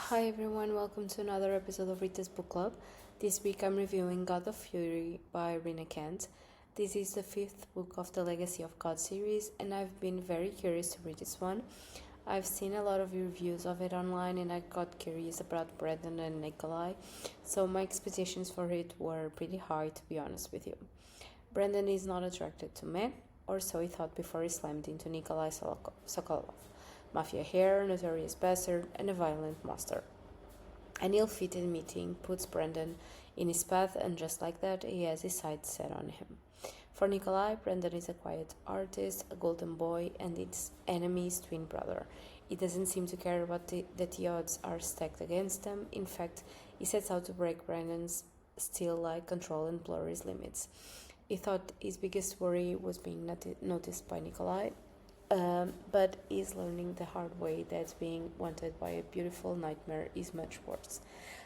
Hi everyone, welcome to another episode of Rita's Book Club. This week I'm reviewing God of Fury by Rina Kent. This is the fifth book of the Legacy of God series, and I've been very curious to read this one. I've seen a lot of reviews of it online, and I got curious about Brandon and Nikolai, so my expectations for it were pretty high, to be honest with you. Brandon is not attracted to men, or so he thought before he slammed into Nikolai Sokolov. Mafia hair, notorious bastard, and a violent monster. An ill-fated meeting puts Brandon in his path, and just like that, he has his sights set on him. For Nikolai, Brandon is a quiet artist, a golden boy, and its enemy's twin brother. He doesn't seem to care about that the odds are stacked against him. In fact, he sets out to break Brandon's steel-like control and blur his limits. He thought his biggest worry was being noticed by Nikolai, but is learning the hard way that being wanted by a beautiful nightmare is much worse.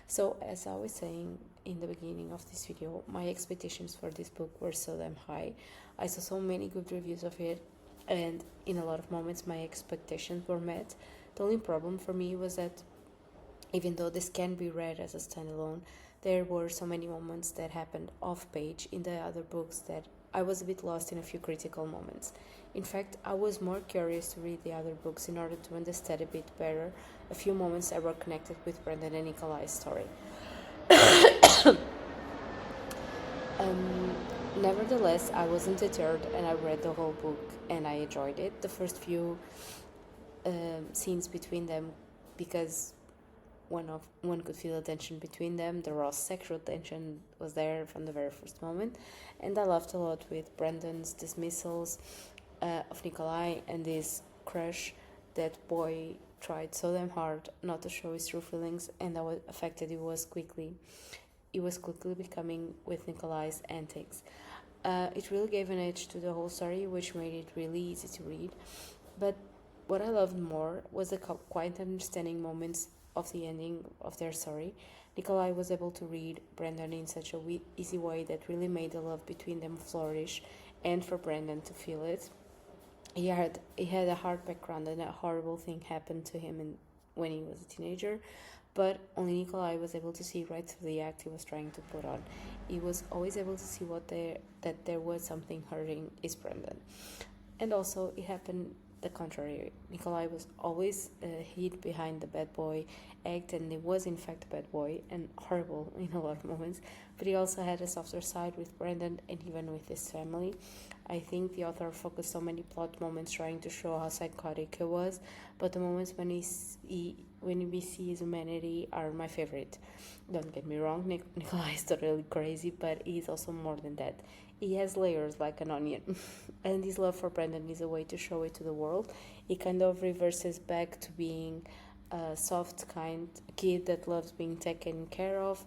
So, as I was saying in the beginning of this video, my expectations for this book were so damn high. I saw so many good reviews of it, and in a lot of moments my expectations were met. The only problem for me was that even though this can be read as a standalone, there were so many moments that happened off page in the other books that I was a bit lost in a few critical moments. In fact, I was more curious to read the other books in order to understand a bit better a few moments that were connected with Brandon and Nikolai's story. Nevertheless, I wasn't deterred and I read the whole book and I enjoyed it. The first few scenes between them, because one could feel the tension between them. The raw sexual tension was there from the very first moment, and I laughed a lot with Brandon's dismissals of Nikolai and this crush. That boy tried so damn hard not to show his true feelings, and how affected he was quickly becoming with Nikolai's antics. It really gave an edge to the whole story, which made it really easy to read. But what I loved more was the quiet understanding moments of the ending of their story. Nikolai was able to read Brandon in such a easy way that really made the love between them flourish, and for Brandon to feel it. He had a hard background, and a horrible thing happened to him when he was a teenager, but only Nikolai was able to see right through the act he was trying to put on. He was always able to see that there was something hurting his Brandon. And also, it happened the contrary. Nikolai was always hid behind the bad boy act, and he was in fact a bad boy and horrible in a lot of moments, but he also had a softer side with Brandon and even with his family. I think the author focused so many plot moments trying to show how psychotic he was, but the moments when we see his humanity are my favorite. Don't get me wrong, Nikolai is totally crazy, but he's also more than that. He has layers like an onion, and his love for Brandon is a way to show it to the world. He kind of reverses back to being a soft, kind kid that loves being taken care of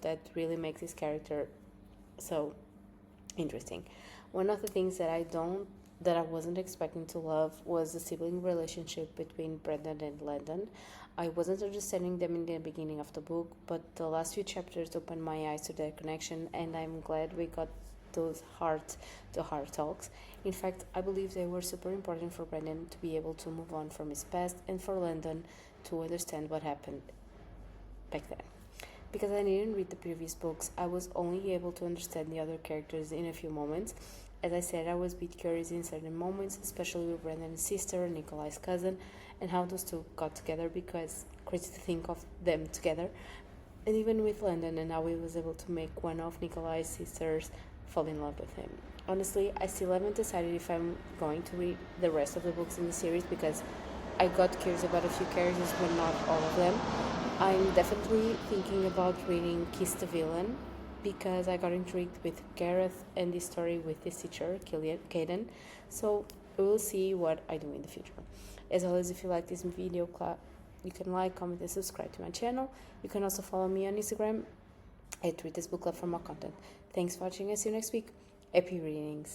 that really makes his character so interesting. One of the things that I wasn't expecting to love was the sibling relationship between Brandon and Landon. I wasn't understanding them in the beginning of the book, but the last few chapters opened my eyes to their connection, and I'm glad we got those heart-to-heart talks. In fact, I believe they were super important for Brandon to be able to move on from his past, and for Landon to understand what happened back then. Because I didn't read the previous books, I was only able to understand the other characters in a few moments. As I said, I was a bit curious in certain moments, especially with Brandon's sister, Nikolai's cousin, and how those two got together, because crazy to think of them together. And even with Landon and how he was able to make one of Nikolai's sisters fall in love with him. Honestly, I still haven't decided if I'm going to read the rest of the books in the series, because I got curious about a few characters, but not all of them. I'm definitely thinking about reading Kiss the Villain, because I got intrigued with Gareth and the story with his teacher, Caden. So we will see what I do in the future. As always, if you like this video, you can like, comment, and subscribe to my channel. You can also follow me on Instagram at Rita's Book Club for more content. Thanks for watching. I'll see you next week. Happy readings.